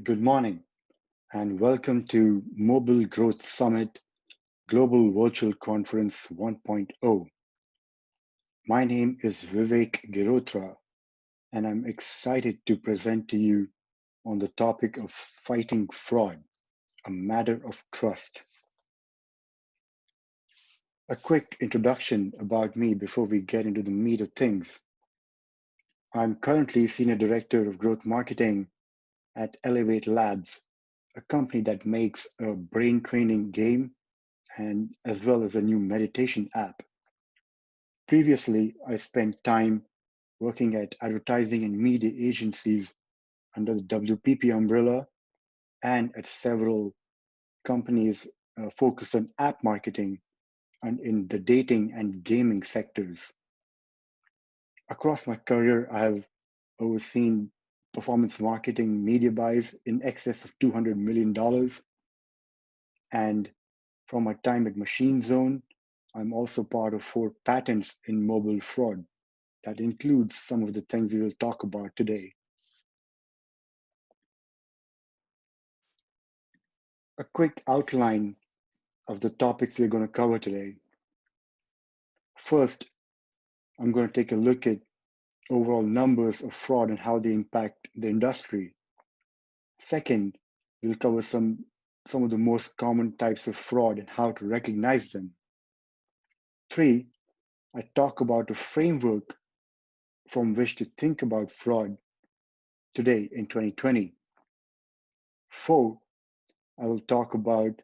Good morning and welcome to Mobile Growth Summit Global Virtual Conference 1.0. My name is Vivek Girotra and I'm excited to present to you on the topic of fighting fraud, a matter of trust. A quick introduction about me before we get into the meat of things. I'm currently Senior Director of Growth Marketing at Elevate Labs, a company that makes a brain training game and as well as a new meditation app. Previously, I spent time working at advertising and media agencies under the WPP umbrella and at several companies focused on app marketing and in the dating and gaming sectors. Across my career, I have overseen performance marketing media buys in excess of $200 million. And from my time at Machine Zone, I'm also part of 4 patents in mobile fraud. That includes some of the things we will talk about today. A quick outline of the topics we're going to cover today. First, I'm going to take a look at overall numbers of fraud and how they impact the industry. Second, we'll cover some of the most common types of fraud and how to recognize them. Three, I talk about a framework from which to think about fraud today in 2020. Four, I will talk about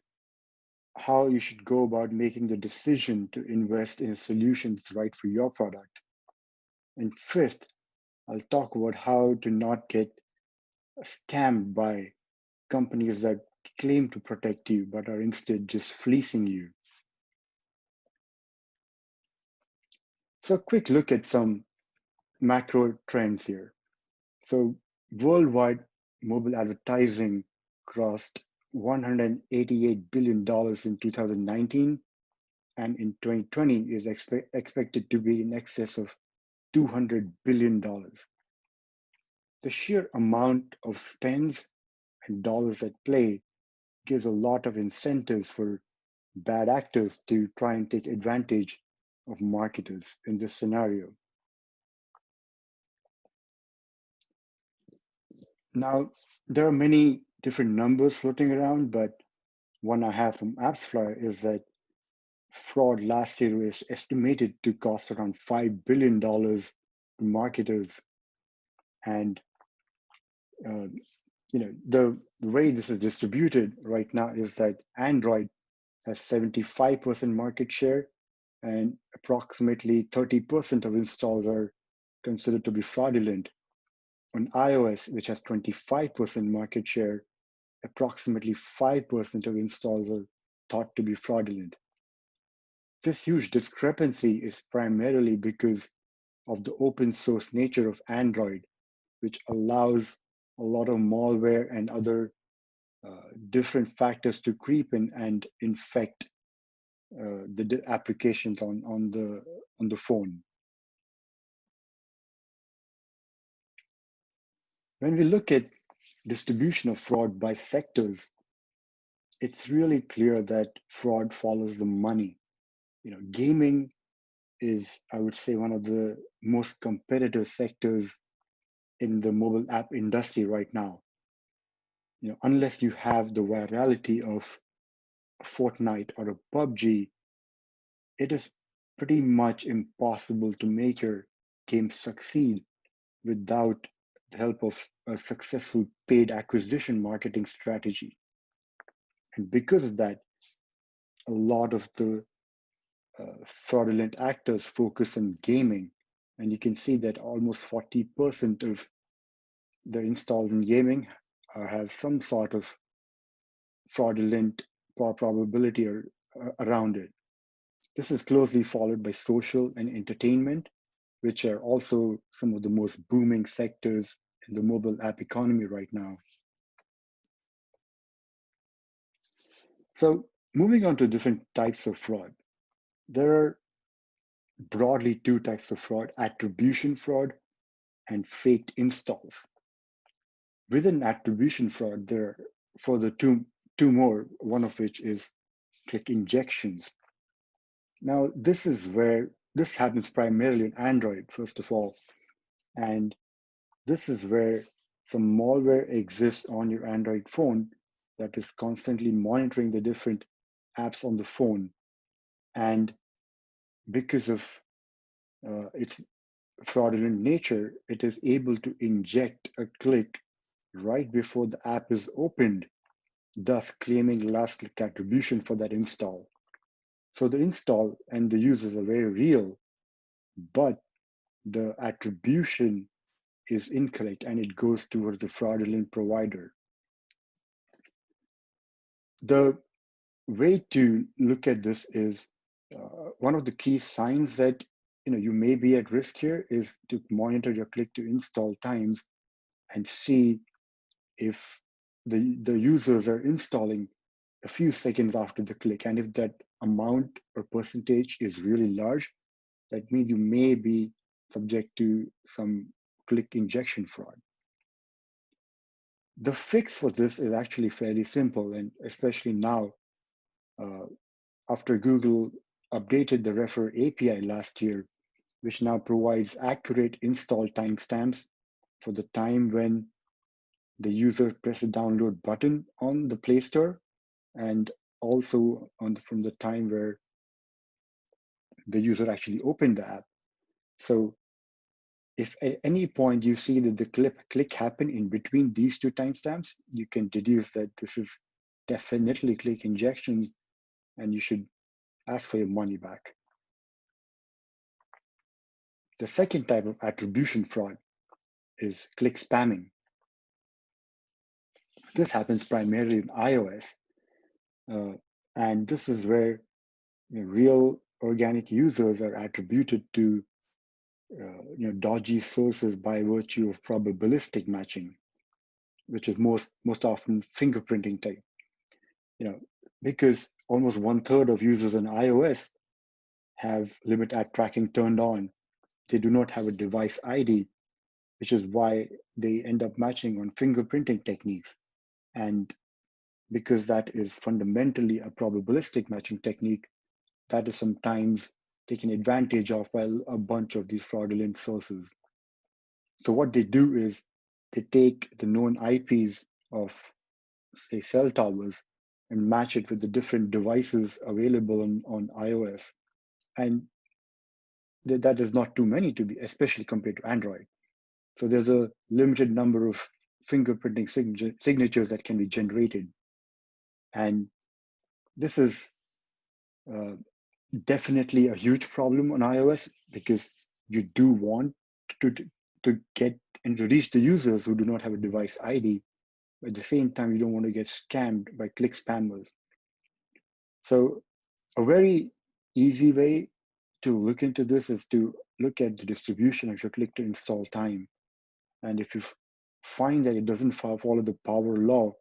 how you should go about making the decision to invest in a solution that's right for your product. And fifth, I'll talk about how to not get scammed by companies that claim to protect you but are instead just fleecing you. So, a quick look at some macro trends here. So, worldwide mobile advertising crossed $188 billion in 2019, and in 2020 is expected to be in excess of $200 billion. The sheer amount of spends and dollars at play gives a lot of incentives for bad actors to try and take advantage of marketers in this scenario. Now, there are many different numbers floating around, but one I have from AppsFlyer is that fraud last year is estimated to cost around $5 billion to marketers. And uh, the way this is distributed right now is that Android has 75% market share and approximately 30% of installs are considered to be fraudulent. On iOS, which has 25% market share, approximately 5% of installs are thought to be fraudulent. This huge discrepancy is primarily because of the open source nature of Android, which allows a lot of malware and other different factors to creep in and infect the applications on the phone. When we look at distribution of fraud by sectors, it's really clear that fraud follows the money. Gaming is, I would say, one of the most competitive sectors in the mobile app industry right now. Unless you have the virality of a Fortnite or a PUBG, it is pretty much impossible to make your game succeed without the help of a successful paid acquisition marketing strategy. And because of that, a lot of the fraudulent actors focus on gaming. And you can see that almost 40% of the installs in gaming have some sort of fraudulent probability around it. This is closely followed by social and entertainment, which are also some of the most booming sectors in the mobile app economy right now. So, moving on to different types of fraud, there are broadly two types of fraud: attribution fraud and faked installs. Within attribution fraud, there are further two more, one of which is click injections. Now, this happens primarily on Android, first of all, and this is where some malware exists on your Android phone that is constantly monitoring the different apps on the phone. And because of its fraudulent nature, it is able to inject a click right before the app is opened, thus claiming last click attribution for that install. So the install and the users are very real, but the attribution is incorrect and it goes towards the fraudulent provider. The way to look at this is one of the key signs that you may be at risk here is to monitor your click to install times and see if the users are installing a few seconds after the click. And if that amount or percentage is really large, that means you may be subject to some click injection fraud. The fix for this is actually fairly simple, and especially now, uh, after Google updated the Refer API last year, which now provides accurate install timestamps for the time when the user pressed the download button on the Play Store, and also from the time where the user actually opened the app. So if at any point you see that the click happen in between these two timestamps, you can deduce that this is definitely click injection and you should ask for your money back. The second type of attribution fraud is click spamming. This happens primarily in iOS, and this is where real organic users are attributed to dodgy sources by virtue of probabilistic matching, which is most often fingerprinting type. Because almost 1/3 of users on iOS have limit at tracking turned on. They do not have a device ID, which is why they end up matching on fingerprinting techniques. And because that is fundamentally a probabilistic matching technique, that is sometimes taken advantage of by a bunch of these fraudulent sources. So what they do is they take the known IPs of, say, cell towers and match it with the different devices available on iOS. And that is not too many to be, especially compared to Android. So there's a limited number of fingerprinting signatures that can be generated. And this is definitely a huge problem on iOS because you do want to, to get and to reach the users who do not have a device ID. At the same time, you don't want to get scammed by click spammers. So a very easy way to look into this is to look at the distribution of your click to install time. And if you find that it doesn't follow the power law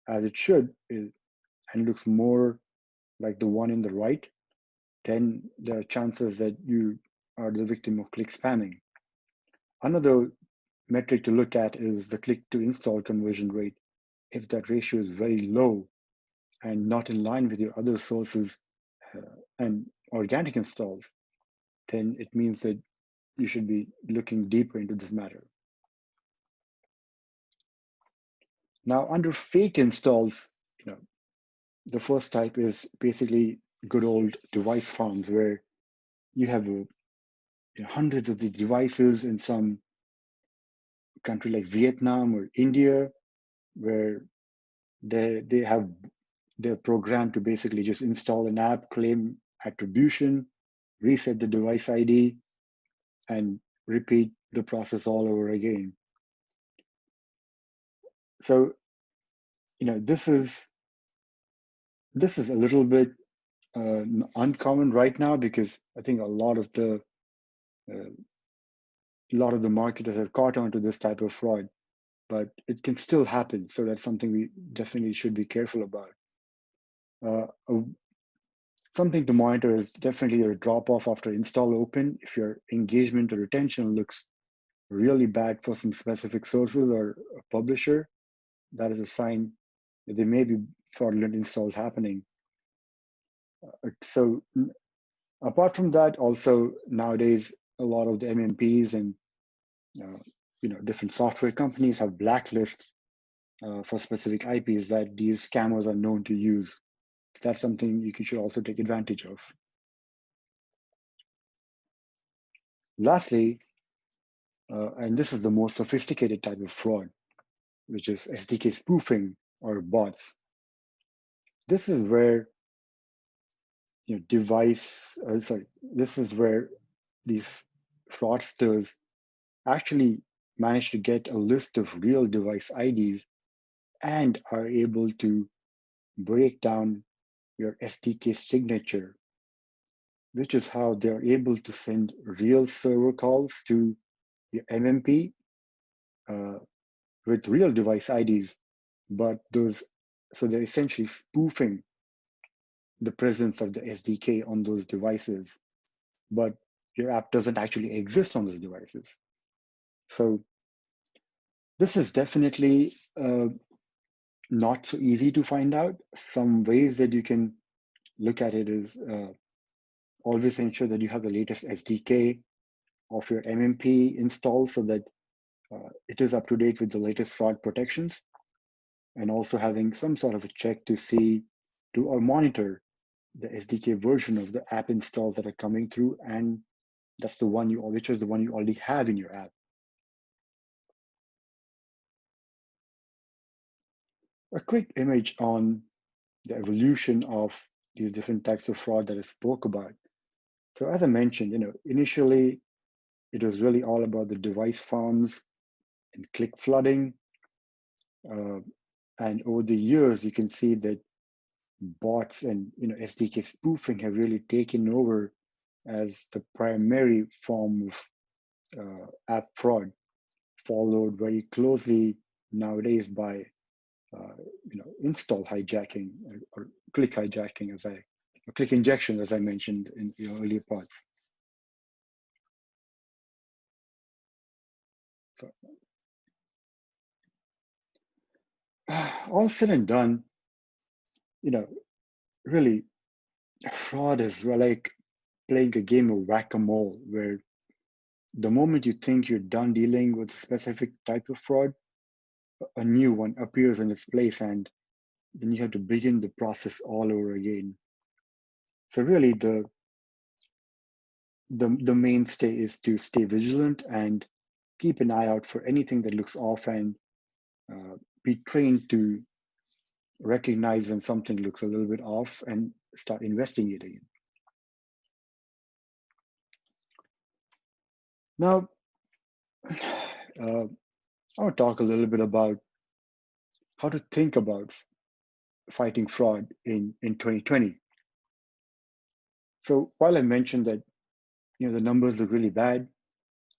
as it should, and looks more like the one in the right, then there are chances that you are the victim of click spamming. Another metric to look at is the click to install conversion rate. If that ratio is very low and not in line with your other sources and organic installs, then it means that you should be looking deeper into this matter. Now, under fake installs, the first type is basically good old device farms where you have hundreds of these devices in some country like Vietnam or India, where they're programmed to basically just install an app, claim attribution, reset the device ID, and repeat the process all over again. So, this is a little bit uncommon right now because I think a lot of the marketers have caught on to this type of fraud, but it can still happen. So that's something we definitely should be careful about. Something to monitor is definitely your drop off after install open. If your engagement or retention looks really bad for some specific sources or a publisher, that is a sign that there may be fraudulent installs happening. So apart from that, also nowadays, a lot of the MMPs and different software companies have blacklists for specific IPs that these scammers are known to use. That's something you should also take advantage of. Lastly, and this is the most sophisticated type of fraud, which is SDK spoofing or bots. This is where this is where these fraudsters actually manage to get a list of real device IDs and are able to break down your SDK signature, which is how they're able to send real server calls to your MMP with real device IDs, but so they're essentially spoofing the presence of the SDK on those devices, but your app doesn't actually exist on those devices. So this is definitely not so easy to find out. Some ways that you can look at it is always ensure that you have the latest SDK of your MMP installed so that it is up to date with the latest fraud protections, and also having some sort of a check to or monitor the SDK version of the app installs that are coming through, and that's the one which is the one you already have in your app. A quick image on the evolution of these different types of fraud that I spoke about. So as I mentioned, initially it was really all about the device farms and click flooding. And over the years, you can see that bots and SDK spoofing have really taken over as the primary form of app fraud, followed very closely nowadays by install hijacking or click hijacking, or click injection, as I mentioned in earlier parts. So all said and done, really, fraud is like playing a game of whack-a-mole, where the moment you think you're done dealing with a specific type of fraud, a new one appears in its place, and then you have to begin the process all over again. So really, the mainstay is to stay vigilant and keep an eye out for anything that looks off, and be trained to recognize when something looks a little bit off and start investigating it. Now, I want to talk a little bit about how to think about fighting fraud in 2020. So while I mentioned that the numbers look really bad,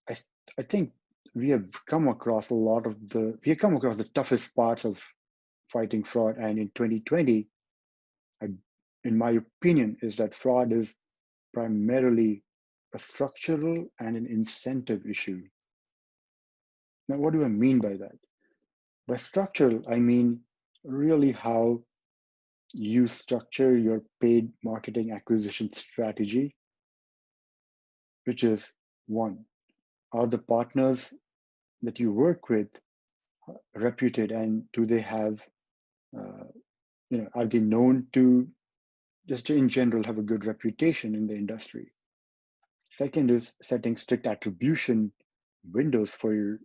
I think we have come across the toughest parts of fighting fraud, and in 2020, in my opinion, is that fraud is primarily a structural and an incentive issue. Now, what do I mean by that? By structural, I mean really how you structure your paid marketing acquisition strategy, which is one, are the partners that you work with reputed, and do they have, are they known to just in general have a good reputation in the industry? Second is setting strict attribution windows for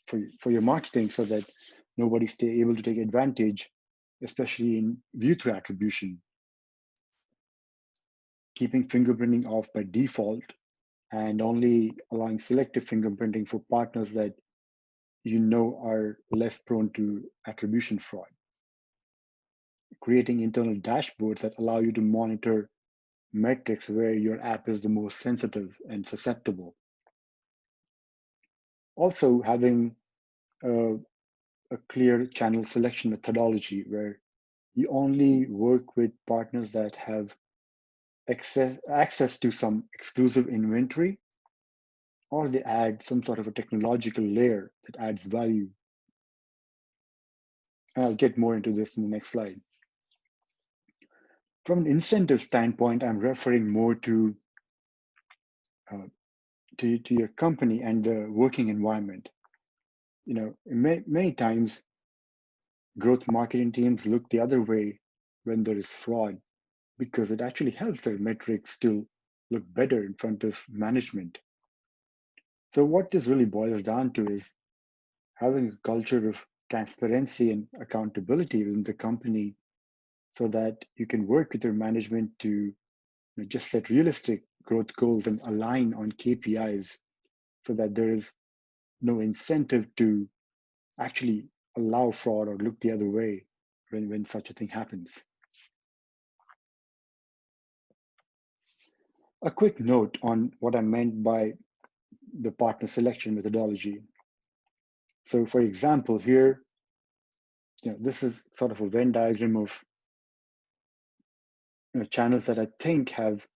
for your marketing, so that nobody stay able to take advantage, especially in view-through attribution. Keeping fingerprinting off by default, and only allowing selective fingerprinting for partners that are less prone to attribution fraud. Creating internal dashboards that allow you to monitor metrics where your app is the most sensitive and susceptible. Also, having a clear channel selection methodology where you only work with partners that have access to some exclusive inventory, or they add some sort of a technological layer that adds value. And I'll get more into this in the next slide. From an incentive standpoint, I'm referring more uh, to your company and the working environment. Many times growth marketing teams look the other way when there is fraud because it actually helps their metrics to look better in front of management. So what this really boils down to is having a culture of transparency and accountability within the company so that you can work with your management to just set realistic growth goals and align on KPIs so that there is no incentive to actually allow fraud or look the other way when such a thing happens. A quick note on what I meant by the partner selection methodology. So for example, here, this is sort of a Venn diagram of channels that I think have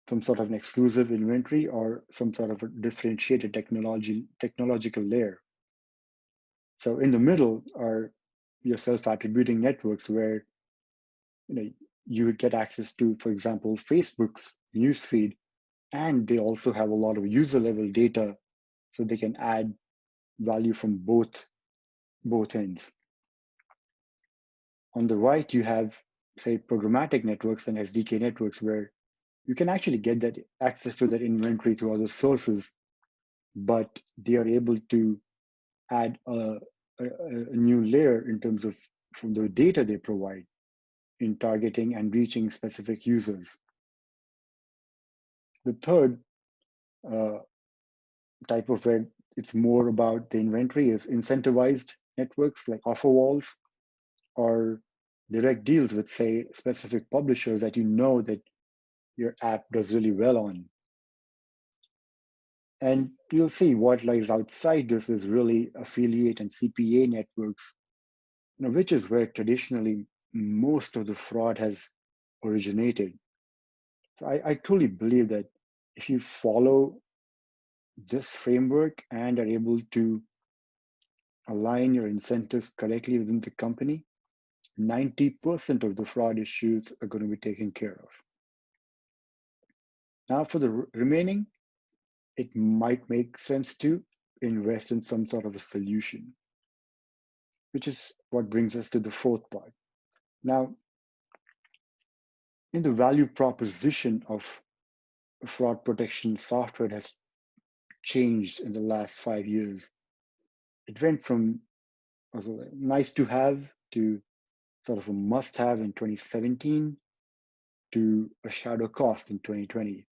some sort of an exclusive inventory or some sort of a differentiated technological layer. So in the middle are your self-attributing networks where you would get access to, for example, Facebook's newsfeed, and they also have a lot of user level data, so they can add value from both ends. On the right, you have, say, programmatic networks and SDK networks where you can actually get that access to that inventory through other sources, but they are able to add a new layer in terms of from the data they provide in targeting and reaching specific users. The third type of where it's more about the inventory is incentivized networks like offer walls or direct deals with, say, specific publishers that that your app does really well on. And you'll see what lies outside this is really affiliate and CPA networks, which is where traditionally most of the fraud has originated. So I truly believe that if you follow this framework and are able to align your incentives correctly within the company, 90% of the fraud issues are going to be taken care of. Now, for the remaining, it might make sense to invest in some sort of a solution, which is what brings us to the fourth part. Now, in the value proposition of fraud protection software has changed in the last 5 years. It went from nice to have to sort of a must have in 2017 to a shadow cost in 2020,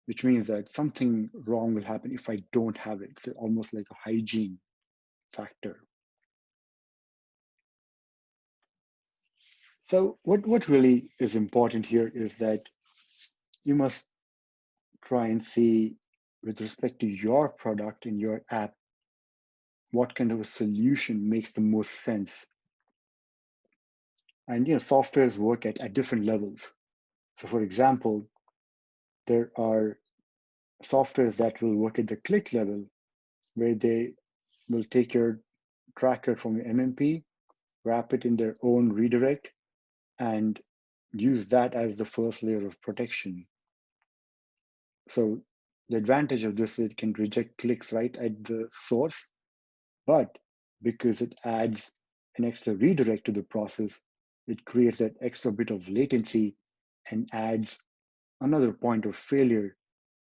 which means that something wrong will happen if I don't have it. It's almost like a hygiene factor. So what really is important here is that you must try and see, with respect to your product and your app, what kind of a solution makes the most sense. And softwares work at different levels. So for example, there are softwares that will work at the click level, where they will take your tracker from your MMP, wrap it in their own redirect, and use that as the first layer of protection. So the advantage of this is it can reject clicks right at the source, but because it adds an extra redirect to the process, it creates that extra bit of latency and adds another point of failure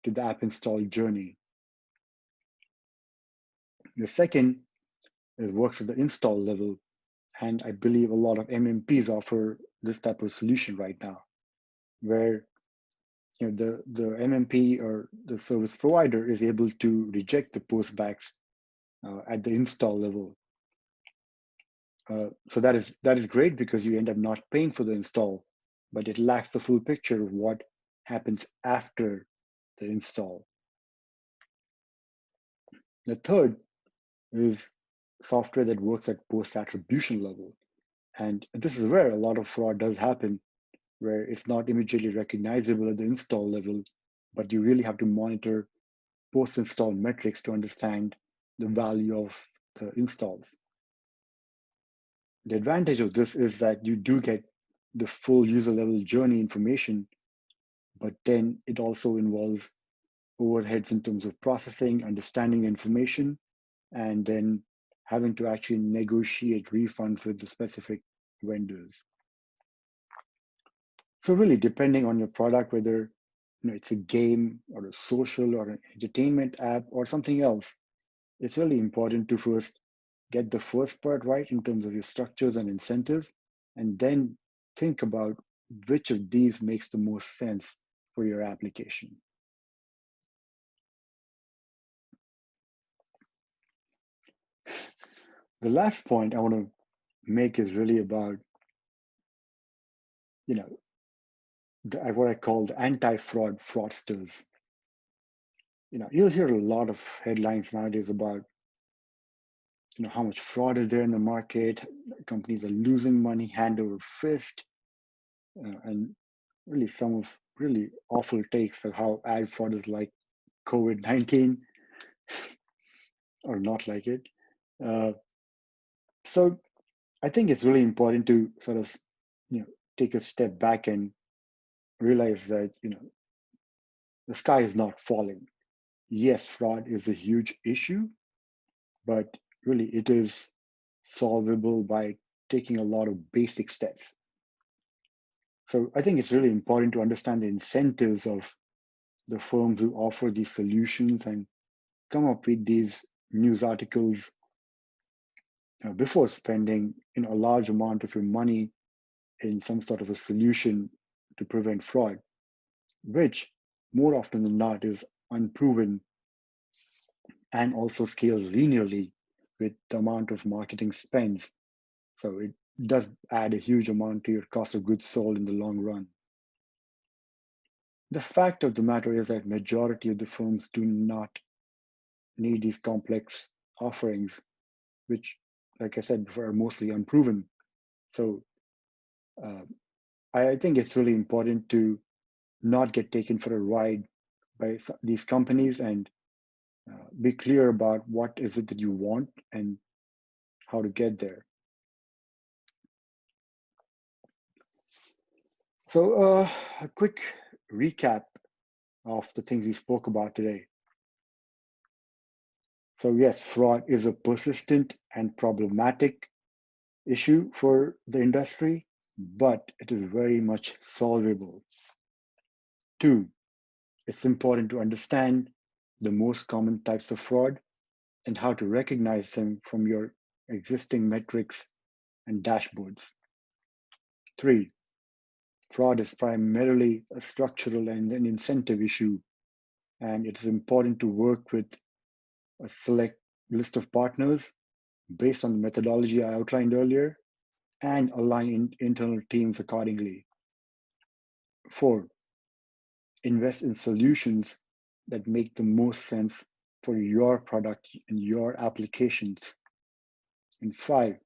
to the app install journey. The second is works at the install level, and I believe a lot of MMPs offer this type of solution right now, where the MMP or the service provider is able to reject the postbacks at the install level. So that is great because you end up not paying for the install, but it lacks the full picture of what happens after the install. The third is software that works at post-attribution level. And this is where a lot of fraud does happen, where it's not immediately recognizable at the install level, but you really have to monitor post-install metrics to understand the value of the installs. The advantage of this is that you do get the full user level journey information, but then it also involves overheads in terms of processing, understanding information, and then having to actually negotiate refunds with the specific vendors. So really, depending on your product, whether it's a game or a social or an entertainment app or something else, it's really important to first get the first part right in terms of your structures and incentives, and then think about which of these makes the most sense for your application. The last point I want to make is really about, what I call the anti-fraud fraudsters. You'll hear a lot of headlines nowadays about, how much fraud is there in the market. Companies are losing money hand over fist, and really some of really awful takes of how ad fraud is like COVID-19 or not like it. So I think it's really important to sort of, take a step back and realize that, the sky is not falling. Yes, fraud is a huge issue, but really it is solvable by taking a lot of basic steps. So I think it's really important to understand the incentives of the firms who offer these solutions and come up with these news articles before spending a large amount of your money in some sort of a solution to prevent fraud, which more often than not is unproven and also scales linearly with the amount of marketing spends. So it does add a huge amount to your cost of goods sold in the long run. The fact of the matter is that majority of the firms do not need these complex offerings, which, like I said before, are mostly unproven. So I think it's really important to not get taken for a ride by these companies and be clear about what is it that you want and how to get there. So a quick recap of the things we spoke about today. So yes, fraud is a persistent and problematic issue for the industry, but it is very much solvable. 2, it's important to understand the most common types of fraud and how to recognize them from your existing metrics and dashboards. 3, fraud is primarily a structural and an incentive issue, and it is important to work with a select list of partners based on the methodology I outlined earlier and align internal teams accordingly. 4, invest in solutions that make the most sense for your product and your applications. And 5,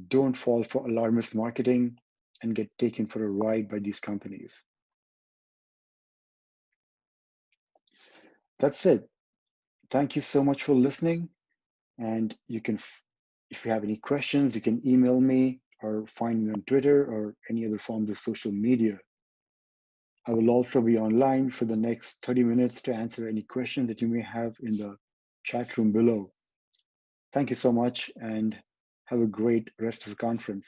don't fall for alarmist marketing and get taken for a ride by these companies. That's it. Thank you so much for listening. And you can, if you have any questions, you can email me or find me on Twitter or any other forms of social media. I will also be online for the next 30 minutes to answer any questions that you may have in the chat room below. Thank you so much and have a great rest of the conference.